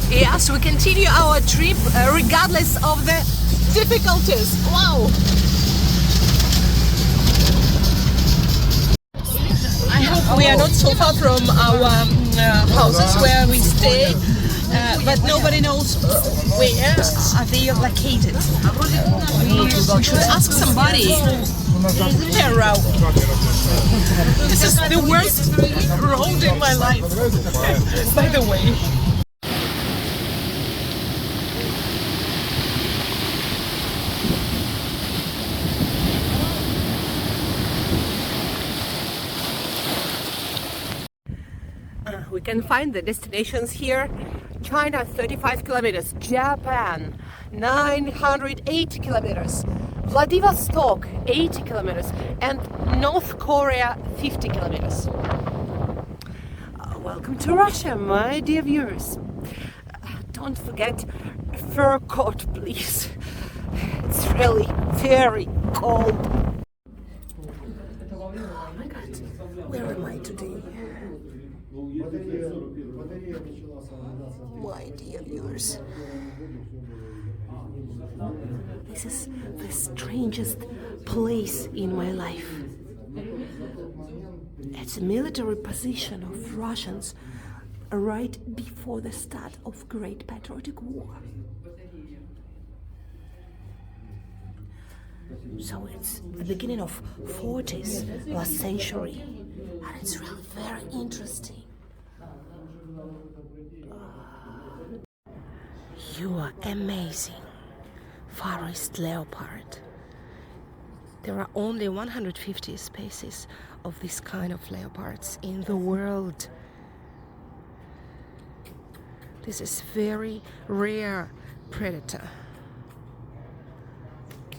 Yes, we continue our trip regardless of the difficulties. Wow! I hope we are not so far from our houses where we stay, but nobody knows where are they located. We should ask somebody. This is the worst road in my life, by the way. We can find the destinations here. China 35 kilometers, Japan 980 kilometers, Vladivostok 80 kilometers, and North Korea 50 kilometers. Welcome to Russia, my dear viewers. Don't forget fur coat, please. It's really very cold. Oh my God, where am I today? My dear viewers, this is the strangest place in my life. It's a military position of Russians right before the start of Great Patriotic War. So it's the beginning of 40s last century, and it's really very interesting. You are amazing, forest leopard. There are only 150 species of this kind of leopards in the world. This is very rare predator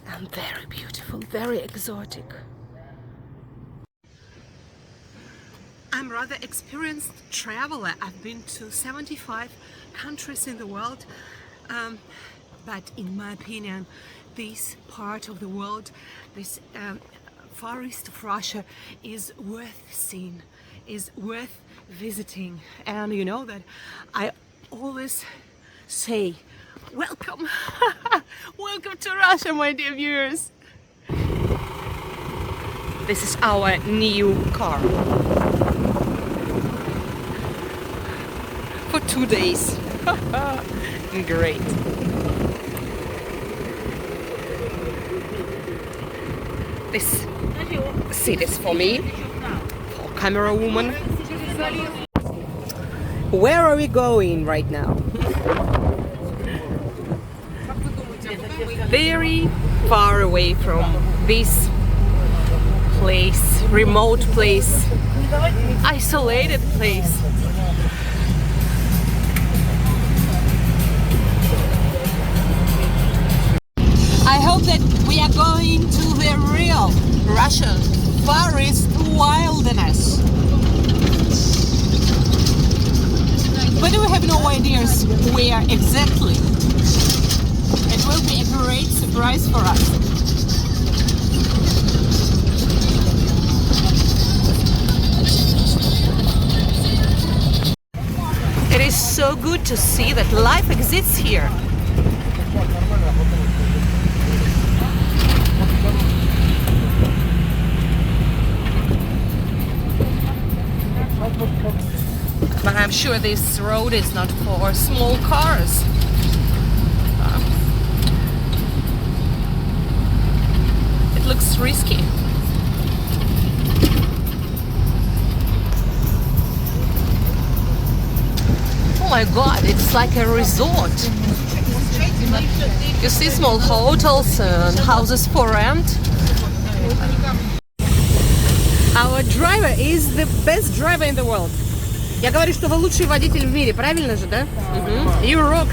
and very beautiful, very exotic. I'm rather experienced traveler. I've been to 75 countries in the world. But in my opinion, this part of the world, this far east of Russia, is worth seeing, is worth visiting. And you know that I always say, welcome, welcome to Russia, my dear viewers. This is our new car. For 2 days. Great. This seat is for me, for camera woman. Where are we going right now? Very far away from this place, remote place, isolated place. I hope that we are going to the real Russian forest wilderness. But we have no ideas where exactly. It will be a great surprise for us. It is so good to see that life exists here. But I'm sure this road is not for small cars. It looks risky. Oh my God, it's like a resort. You see small hotels and houses for rent. Our driver is the best driver in the world. Я говорю, что вы лучший водитель в мире, правильно же, да? You rock.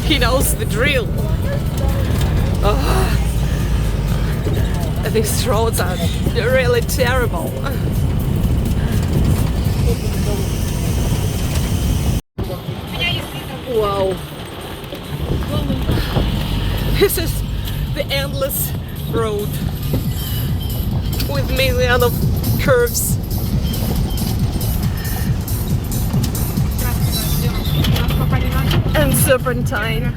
He knows the drill. Oh, these roads are really terrible. Wow. This is the endless road with millions of curves. serpentine.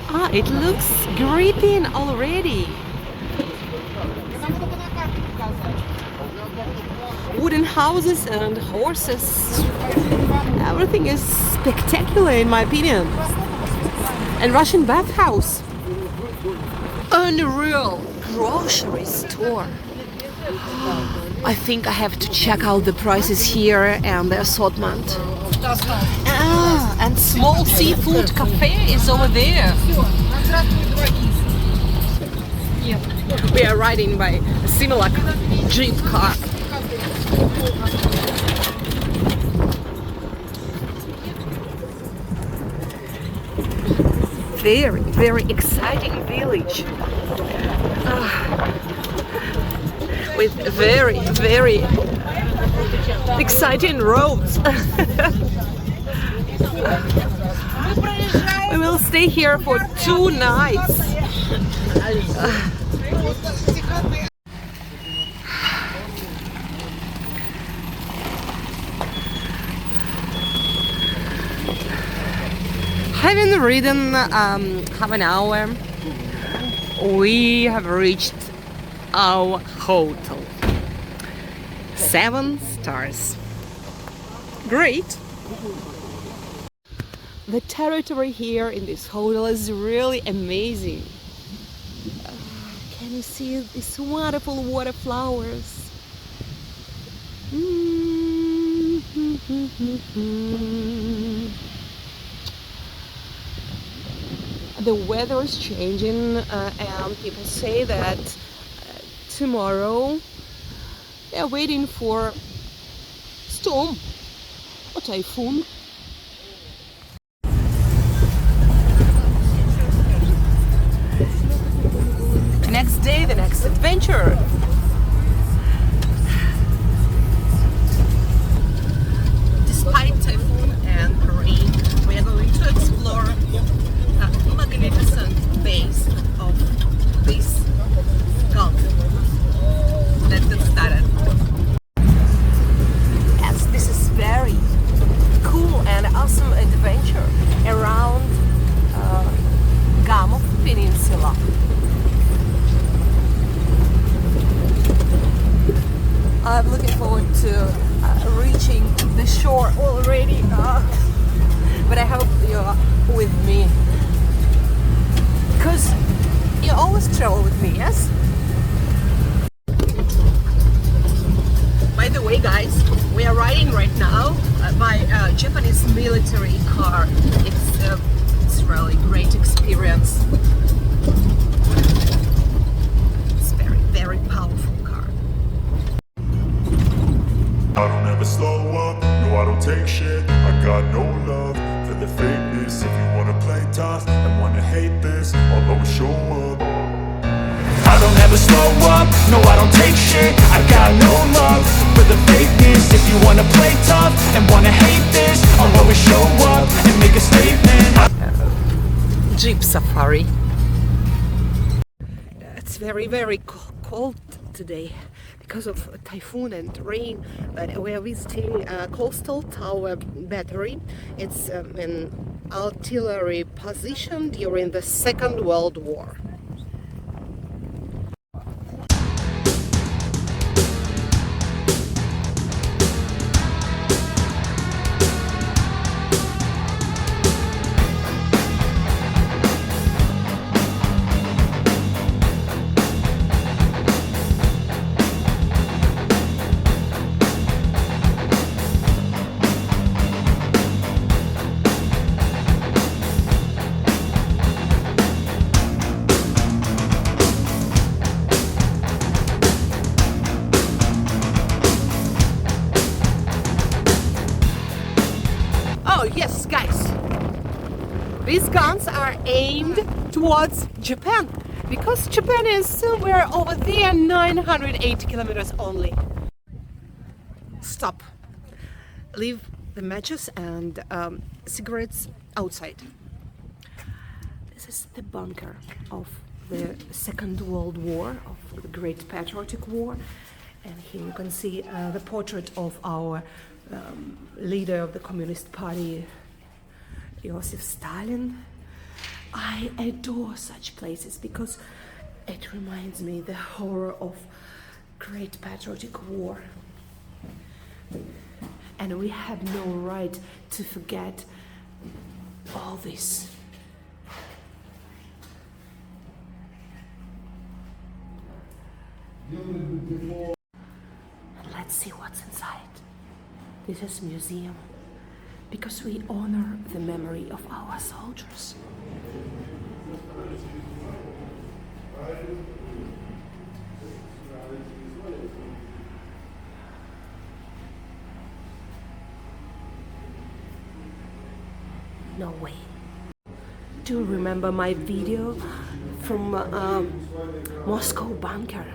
Ah, it looks gripping already. Wooden houses and horses. Everything is spectacular in my opinion. And Russian bathhouse. Unreal grocery store. I think I have to check out the prices here and the assortment. Ah, and small seafood cafe is over there. We are riding by a similar jeep car. Very, very exciting village. With very, very exciting roads. We will stay here for 2 nights. Having ridden half an hour, we have reached our hotel. 7 stars. Great. The territory here in this hotel is really amazing. Can you see these wonderful water flowers? The weather is changing and people say that tomorrow they're waiting for storm or typhoon. The next day, the next adventure. Despite typhoon and rain, we are going to explore the magnificent base of this gulf. Let's get started. Yes, this is very cool and awesome adventure around Gamov Peninsula. I'm looking forward to reaching the shore already, but I hope you're with me, because you always travel with me, yes? By the way, guys, we are riding right now by a Japanese military car. It's really great experience. It's very, very powerful car. I don't ever slow up, no I don't take shit. I got no love for the fakeness. If you wanna play tough and wanna hate this, I'll always show up. I don't ever slow up, no I don't take shit. I got no love for the fakeness. If you wanna play tough and wanna hate this, I'll always show up and make a statement. Jeep safari. It's very, very cold today because of typhoon and rain, but we are visiting Coastal Tower Battery. It's an artillery position during the Second World War. Oh yes, guys, these guns are aimed towards Japan, because Japan is somewhere over there, 980 kilometers only. Stop. Leave the matches and cigarettes outside. This is the bunker of the Second World War, of the Great Patriotic War. And here you can see the portrait of our leader of the Communist Party, Joseph Stalin. I adore such places because it reminds me the horror of Great Patriotic War. And we have no right to forget all this. And let's see what's inside. This is a museum because we honor the memory of our soldiers. No way. Do you remember my video from Moscow bunker?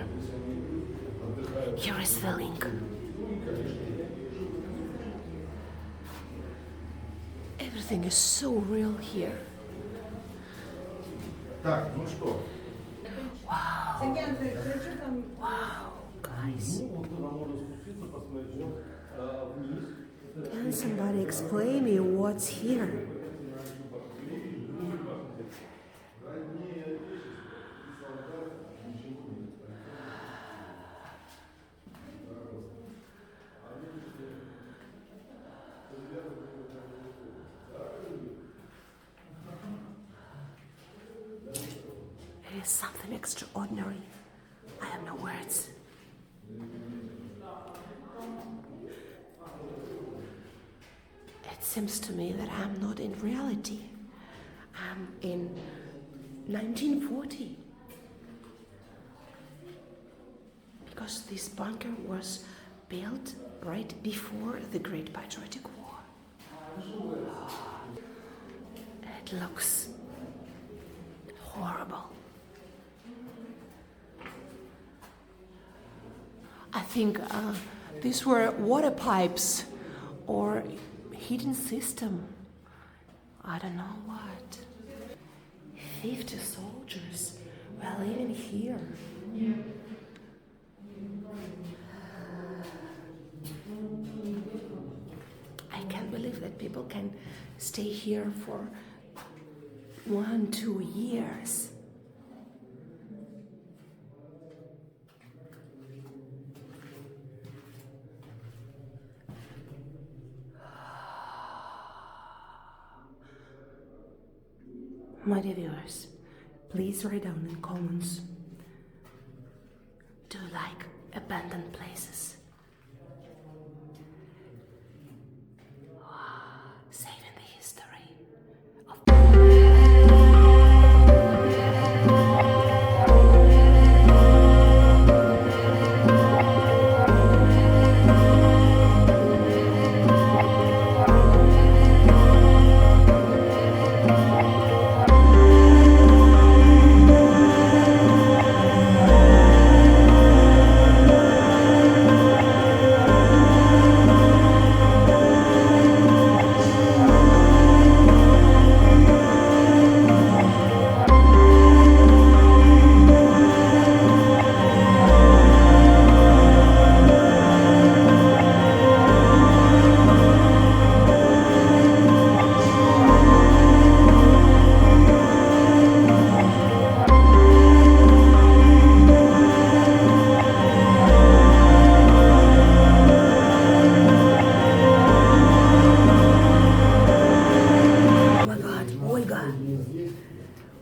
Here is the link. Everything is so real here. Wow. Wow, guys. Can somebody explain me what's here? It is something extraordinary. I have no words. It seems to me that I'm not in reality. I'm in 1940. Because this bunker was built right before the Great Patriotic War. It looks horrible. I think these were water pipes or heating system. I don't know what. 50 soldiers were living here. I can't believe that people can stay here for 1-2 years. My dear viewers, please write down in comments, do you like abandoned places? Saving the history of...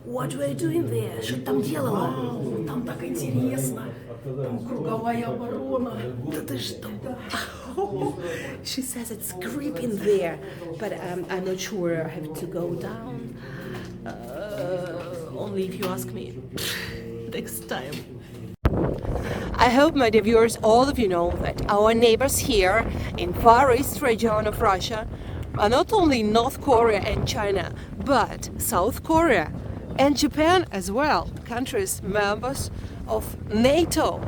What were you doing there? Что ты там делала? Там так интересно. Там круговая оборона. Да ты что? She says it's creeping there, but I'm not sure. I have to go down. Only if you ask me next time. I hope, my dear viewers, all of you know that our neighbors here in Far East region of Russia are not only North Korea and China, but South Korea and Japan as well, countries members of NATO.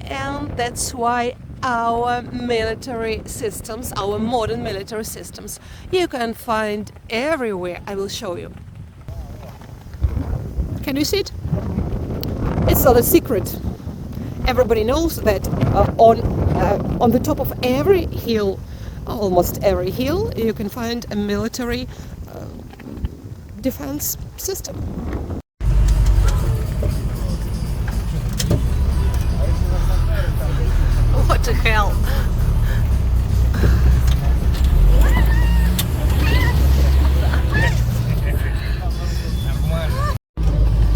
And that's why our military systems, our modern military systems, you can find everywhere. I will show you. Can you see it? It's not a secret. Everybody knows that on the top of every hill, almost every hill, you can find a military defense system. What the hell?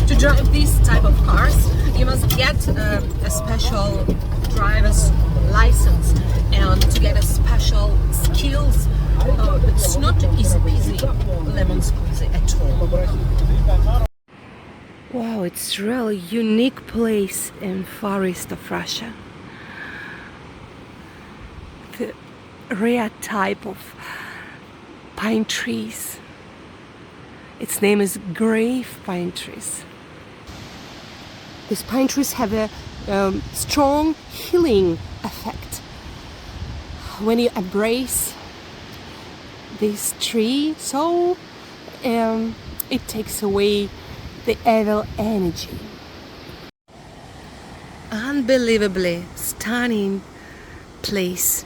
To drive this type of cars, you must get a special driver's license, and to get a special skills. It's not easy peasy, lemon squeezy at all. Wow, it's really unique place in far east of Russia. The rare type of pine trees. Its name is grave pine trees. These pine trees have a strong healing effect. When you embrace this tree, so it takes away the evil energy. Unbelievably stunning place.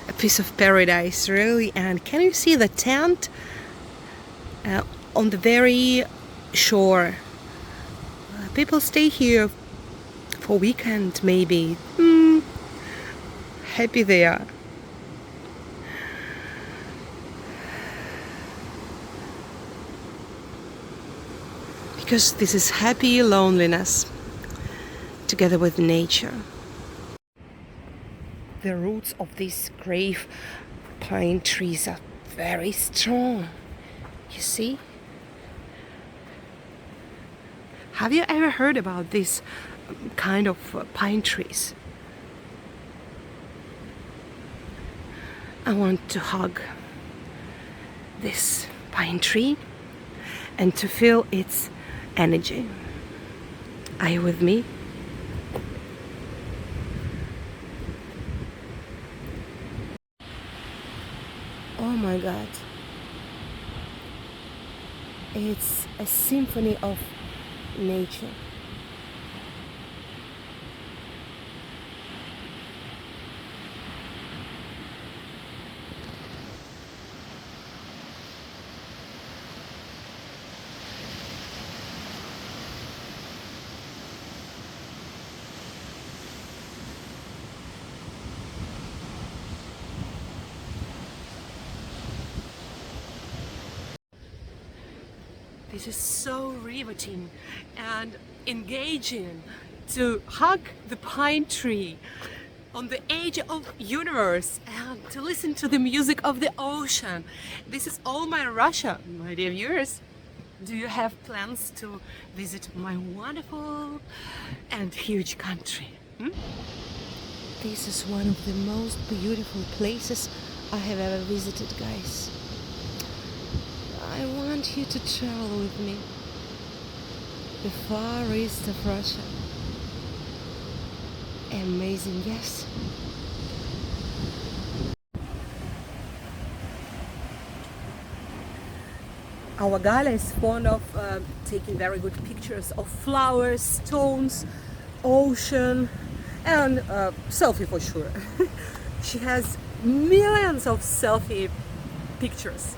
A piece of paradise, really. And can you see the tent on the very shore? People stay here for weekend, maybe. Happy they are. Because this is happy loneliness together with nature. The roots of these grave pine trees are very strong. You see? Have you ever heard about this kind of pine trees? I want to hug this pine tree and to feel its energy. Are you with me? Oh my God. It's a symphony of nature. This is so riveting and engaging to hug the pine tree on the edge of universe and to listen to the music of the ocean. This is all my Russia, my dear viewers. Do you have plans to visit my wonderful and huge country? This is one of the most beautiful places I have ever visited, guys. I want you to travel with me. The far east of Russia. Amazing, yes. Our Gala is fond of taking very good pictures of flowers, stones, ocean, and selfie for sure. She has millions of selfie pictures.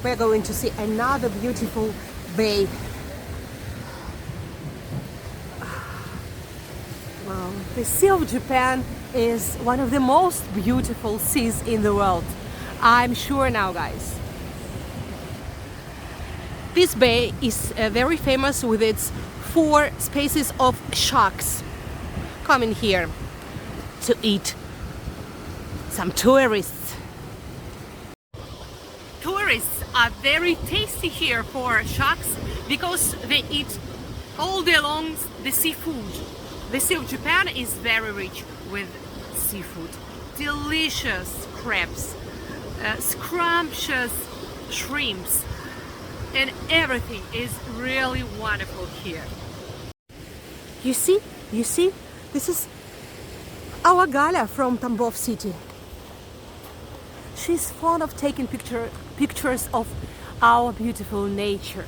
We're going to see another beautiful bay. Wow. The Sea of Japan is one of the most beautiful seas in the world. I'm sure now, guys. This bay is very famous with its 4 species of sharks coming here to eat some tourists. Tourists are very tasty here for sharks because they eat all day long the seafood. The Sea of Japan is very rich with seafood. Delicious crabs, scrumptious shrimps, and everything is really wonderful here. You see, this is our Gala from Tambov city. She's fond of taking pictures of our beautiful nature.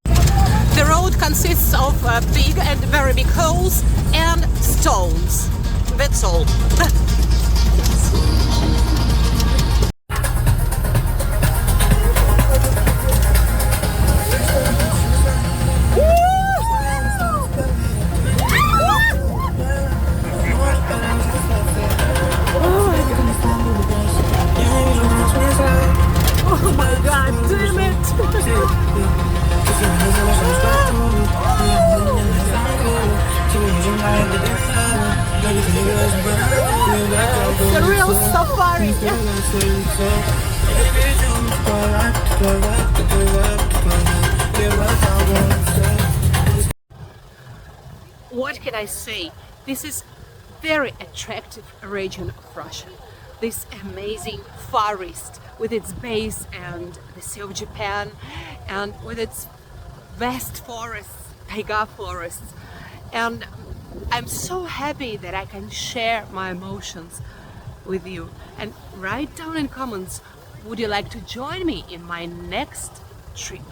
The road consists of big and very big holes and stones. That's all. It's a real safari. What can I say? This is very attractive region of Russia. This amazing Far East with its base and the Sea of Japan and with its vast forests, taiga forests. And I'm so happy that I can share my emotions with you. And write down in comments, would you like to join me in my next trip?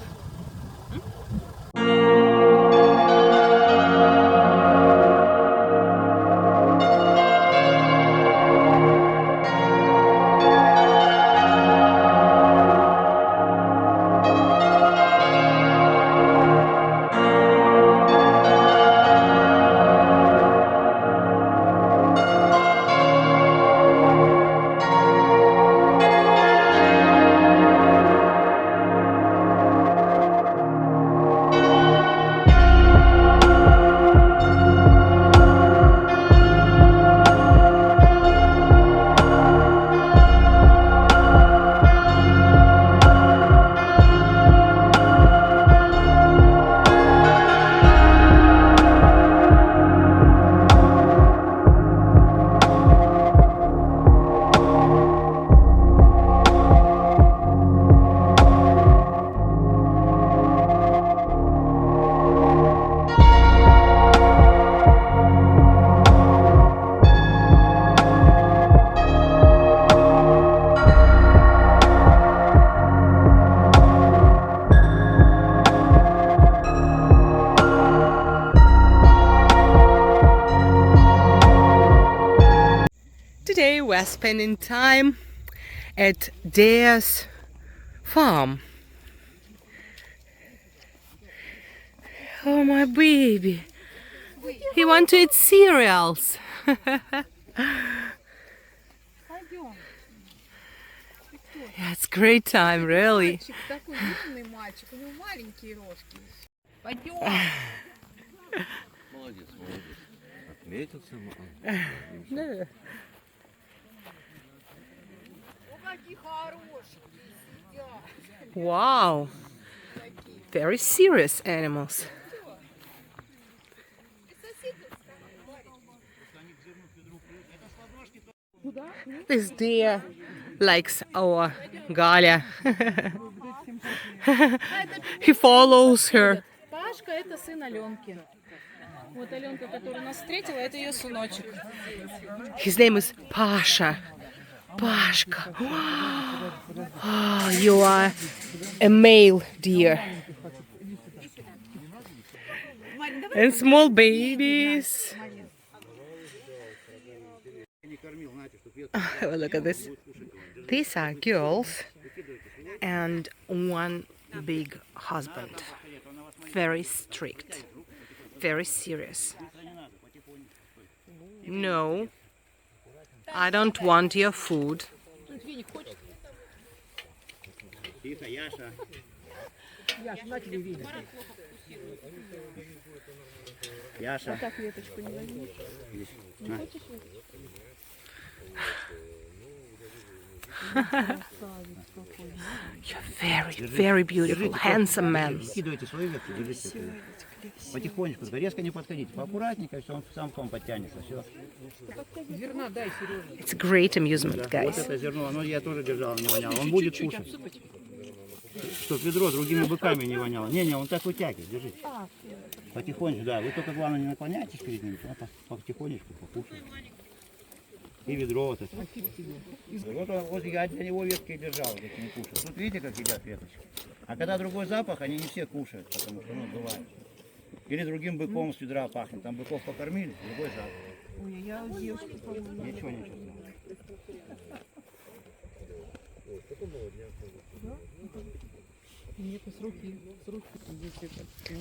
Today we're spending time at Dare's farm. Oh, my baby. He wants to eat cereals. Yeah, it's great time, really. Wow, very serious animals. This deer likes our Galia. He follows her. Пашка — это сын Аленки. Вот Аленка, которая нас встретила, это ее сыночек. His name is Pasha. Pashka. Oh, you are a male deer. And small babies. Oh, look at this. These are girls and one big husband. Very strict. Very serious. No, I don't want your food. Яша. You're very, very beautiful, handsome man. Скидывайте свою ветку, держите. Потихонечку, резко не подходите. Поаккуратненько, все, он сам к вам подтянется. Все. It's a great amusement, Вот guys. это зерно, оно я тоже держал, не воняло. Он будет кушать. Чтоб ведро другими быками не воняло. Не, он так вытягивает, держите. Потихонечку, да. Вы только главное не наклоняйтесь перед ним, а потихонечку покушайте. И ведро вот это. Вот я для него ветки и держал, вот эти не кушают. Тут видите, как едят веточки. А когда другой запах, они не все кушают, потому что бывает. Или другим быком с ведра пахнет. Там быков покормили, другой запах. Ой, я девушку помню. Ничего.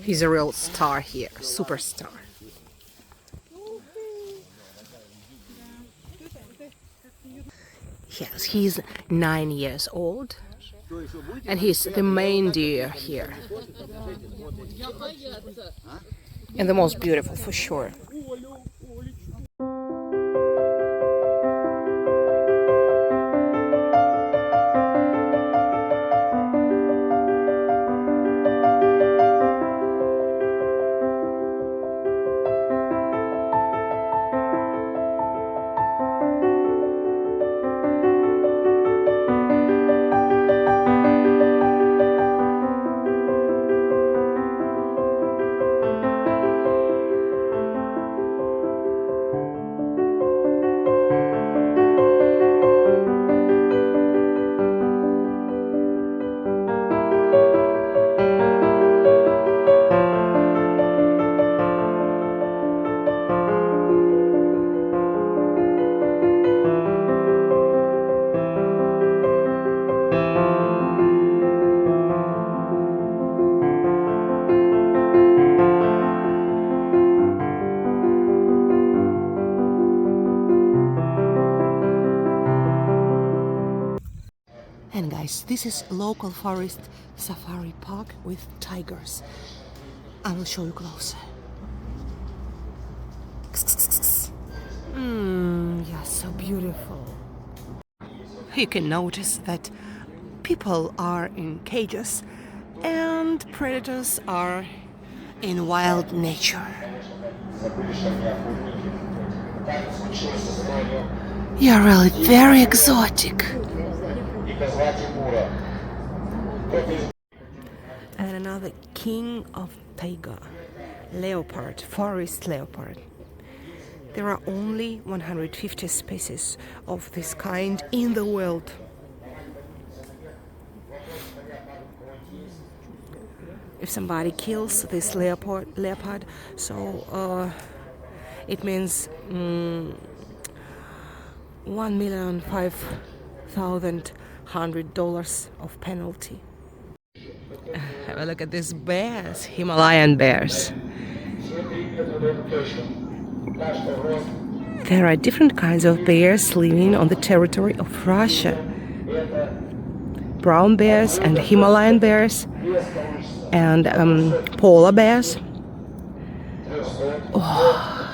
He's a real star here, superstar. Yes, he's 9 years old, and he's the main deer here. And the most beautiful, for sure. And guys, this is local forest safari park with tigers. I will show you closer. Yeah, so beautiful. You can notice that people are in cages and predators are in wild nature. Yeah, really very exotic. And another king of taiga, leopard, forest leopard. There are only 150 species of this kind in the world. If somebody kills this leopard, so it means $1,500,100 of penalty. Have a look at these bears, Himalayan bears. There are different kinds of bears living on the territory of Russia. Brown bears and Himalayan bears and polar bears. Oh.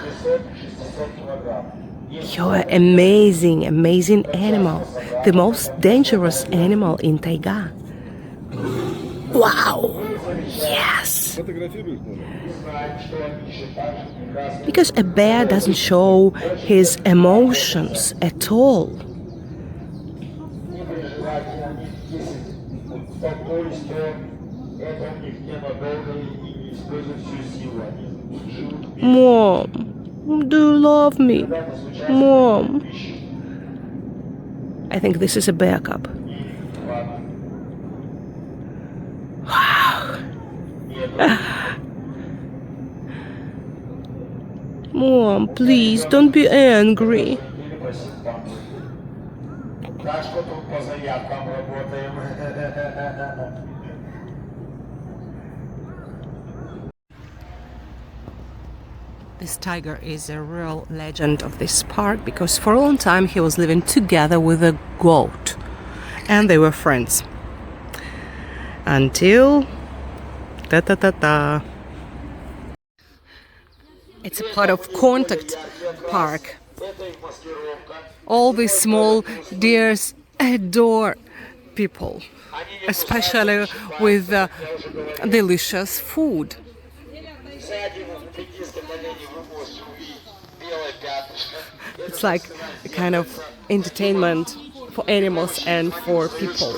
You're amazing, amazing animal. The most dangerous animal in taiga. Wow! Yes! Because a bear doesn't show his emotions at all. Mom, do you love me? Mom. I think this is a bear cub. Wow. Mom, please don't be angry. This tiger is a real legend of this park because for a long time he was living together with a goat and they were friends. Until It's a part of contact park. All these small deers adore people, especially with delicious food. It's like a kind of entertainment for animals and for people.